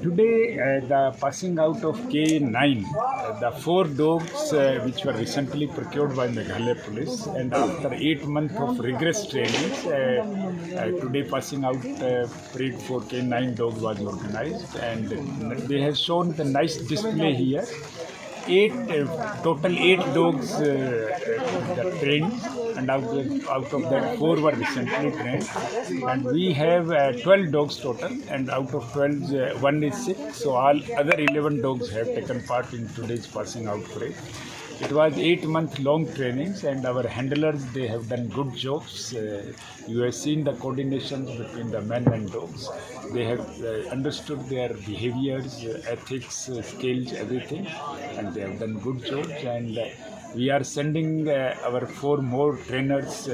Today, the passing out of K9, the 4 dogs which were recently procured by Meghalaya police, and after 8 months of rigorous training, today passing out parade for K9 dog was organized, and they have shown the nice display here. Total 8 dogs that trained, and out of that 4 were recently trained, and we have 12 dogs total, and out of 12 one is sick, so all other 11 dogs have taken part in today's passing out parade. It was 8 month long trainings, and our handlers, they have done good jobs. You have seen the coordination between the men and dogs. They have understood their behaviors, ethics, skills, everything, and they have done good jobs. And we are sending our 4 more trainers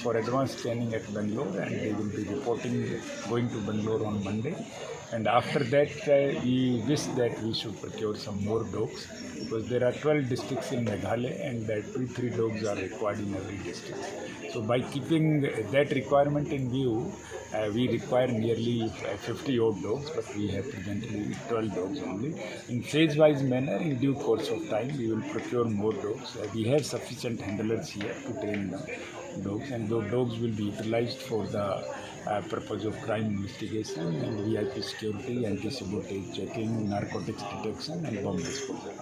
for advanced training at Bangalore, and they will be going to Bangalore on Monday. And after that, we wish that we should procure some more dogs, because there are 12 districts in Meghalaya, and 2-3 dogs are required in every district. So by keeping that requirement in view, we require nearly 50 odd dogs, but we have presently 12 dogs only. In phase-wise manner, in due course of time, we will procure more dogs. We have sufficient handlers here to train the dogs, and those dogs will be utilized for the purpose of crime investigation and VIP security, anti-sabotage checking, narcotics detection, and bomb disposal.